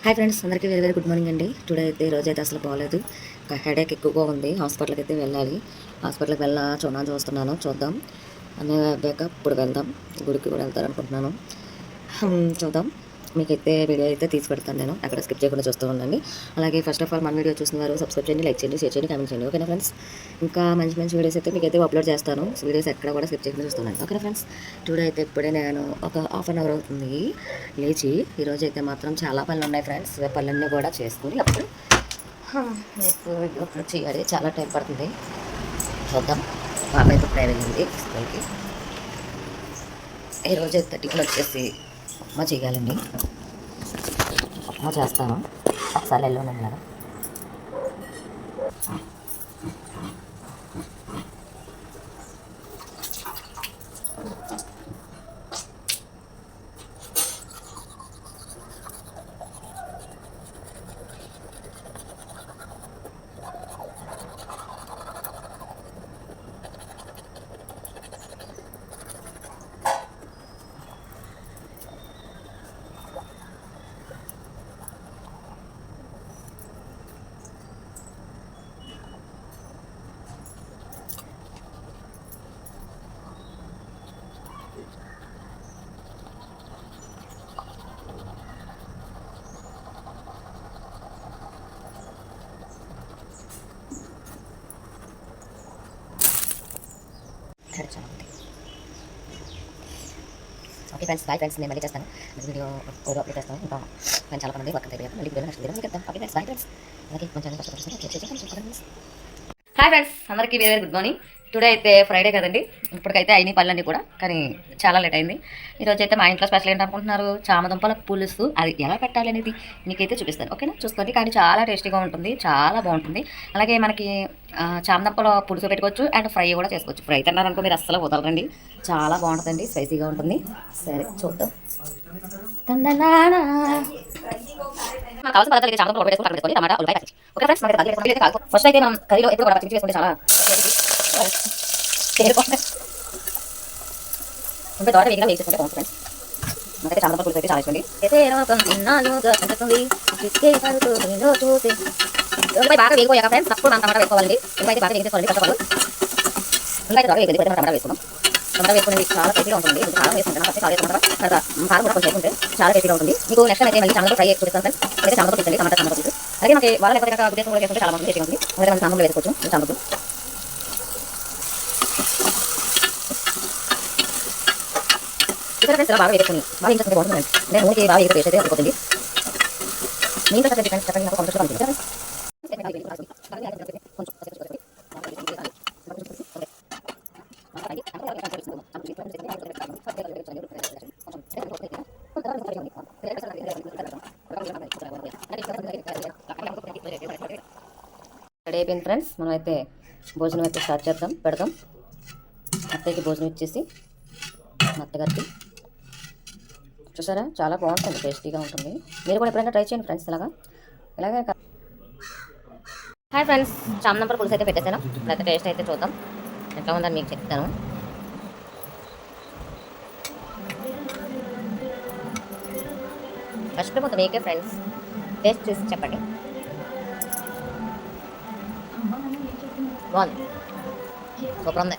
Hi friends, అందరికీ very very good morning అండి. Today అయితే ఈరోజు అయితే అసలు బాగాలేదు. హెడేక్ ఎక్కువగా ఉంది. హాస్పిటల్కి అయితే వెళ్ళాలి. హాస్పిటల్కి చూస్తున్నాను. చూద్దాం అన్నీ అయిపోయాక ఇప్పుడు వెళ్దాం. గుడికి కూడా వెళ్తారనుకుంటున్నాను. చూద్దాం. మీకైతే వీడియో అయితే తీసి పెడతాను. నేను అక్కడ స్కిప్ చేయకుండా చూస్తూ ఉండండి. అలాగే ఫస్ట్ ఆఫ్ ఆల్ మన వీడియో చూసిన వారు సబ్స్క్రైబ్ చేయండి, లైక్ చేయండి, షేర్ చేయండి, కామెంట్ చేయండి. ఓకేనా ఫ్రెండ్స్? ఇంకా మంచి మంచి వీడియోస్ అయితే మీకైతే అప్లోడ్ చేస్తాను. వీడియోస్ ఎక్కడ కూడా స్కిప్ చేయకుండా చూస్తున్నాను. ఓకేనా ఫ్రెండ్స్? టుడే అయితే ఇప్పుడే నేను ఒక హాఫ్ అన్ అవర్ అవుతుంది లేచి. ఈరోజు అయితే మాత్రం చాలా పనులు ఉన్నాయి ఫ్రెండ్స్. పనులన్నీ కూడా చేసుకుని అప్పుడు అప్పుడు చేయాలి. చాలా టైం పడుతుంది. చూద్దాం. పాప అయితే ఇప్పుడే వెళ్ళింది స్కూల్కి. ఈరోజు అయితే టిఫిన్ వచ్చేసి ఉప్మా చేయాలండి. ఉప్మా చేస్తాను. ఒకసారి వెళ్ళున్నాను. Okay friends, bye friends. నేను మళ్ళీ చేస్తాను. వీడియో అప్లోడ్ చేస్తాను. ఇంకా నేను చాలా పని వర్క్ అయిపోయాను. మళ్ళీ వీడియో నెక్స్ట్ వీడియో మళ్ళీ చేద్దాం. Okay friends, bye friends. అలాగే కొంచెం కష్టపడుతున్నాను. హాయ్ ఫ్రెండ్స్, అందరికీ very very good morning. Today అయితే ఫ్రైడే కదండి. ఇప్పటికైతే అయినాయి పనులన్నీ కూడా, కానీ చాలా లేట్ అయింది. ఈరోజు అయితే మా ఇంట్లో స్పెషల్ ఏంటనుకుంటున్నారు? చామదుంపల పులుసు. అది ఎలా పెట్టాలి అనేది మీకైతే చూపిస్తాను. ఓకేనా? చూసుకోండి. కానీ చాలా టేస్టీగా ఉంటుంది, చాలా బాగుంటుంది. అలాగే మనకి చామదుంపల పులుసు పెట్టుకోవచ్చు అండ్ ఫ్రై కూడా చేసుకోవచ్చు. ఫ్రై తిన్నారనుకో మీరు అస్సలు వదలరండి. చాలా బాగుంటుందండి, స్పైసీగా ఉంటుంది. సరే చూద్దాం. కావాల్సిన పదార్థాలు చామదుంపలు వేసుకొని టమాటా, ఉల్లిపాయ, ఓకే ఫ్రెండ్స్. మనకి ఫస్ట్ అయితే మనం కర్రీలో ఎప్పుడు కూడా చికెన్ చేసుకుంటే చాలా ఇంకా తోట వేగిగా వేసి చేసుకుంటే బాగుంటుంది ఫ్రెండ్స్. నాకైతే చామదుంపల పులుసు అయితే చాలా ఇష్టం. ఉల్లిపాయ బాగా వేగిపోయాక ఫ్రెండ్స్ అప్పుడు మనం టమాటా వేసుకోవాలండి. ఉల్లిపాయ బాగా వేసుకోవాలండి. కష్టపడు ఉల్లిపాయ బాగా వేగింది. టమాటా వేసుకున్నాం. టమాటా వేసుకునేది చాలా టేస్టీగా ఉంటుంది. కారం వేసుకుంటాను. చాలా వేసుకుంటాం. కారం కూడా కొంచెం వేసుకుంటే చాలా టేస్టీగా ఉంటుంది. మీకు నెక్స్ట్ అయితే మళ్ళీ చామదుంపలు ఫ్రై చేసి చూపిస్తాను ఫ్రెండ్స్. అయితే చామదుంపలు తీసుకోండి, టమాటా చామదుంపలు పులుసు. అలాగే మనకి వాళ్ళ లేకపోతే కనుక ఉద్దేశం కూడా వేసుకుంటే చాలా బాగుంటుంది, టేస్టీగా ఉంటుంది. అలాగే మనం చామదుంపలు వేసుకోవచ్చు. చామదుంపలు ఇక్కడ ఫ్రెండ్స్ బాగా వేసుకుని బాగా ఇంకా బాగుంటుంది. నేను నూనెకి బాగా వేసి అయితే అయిపోతుంది. మీ ఇంట్లో ఫ్రెండ్స్ చెప్పండి, నాకు కామెంట్స్లో ఉంటుంది. రెడీ అయిపోయింది ఫ్రెండ్స్. మనం అయితే భోజనం అయితే స్టార్ట్ చేద్దాం, పెడదాం. అత్తయ్యకి భోజనం ఇచ్చేసి అత్తగారికి చూసారా, చాలా బాగుంటుంది, టేస్టీగా ఉంటుంది. మీరు కూడా ఎప్పుడైనా ట్రై చేయండి ఫ్రెండ్స్. ఇలాగే హాయ్ ఫ్రెండ్స్, చామదుంపల పులుసు అయితే పెట్టేసాను. ఇప్పుడైతే టేస్ట్ అయితే చూద్దాం ఎట్లా ఉందని మీకు చెప్తాను. ఫస్ట్ మొత్తం మీకే ఫ్రెండ్స్ టేస్ట్ చేసి చెప్పండి. బాగుంది, సూపర్ ఉంది.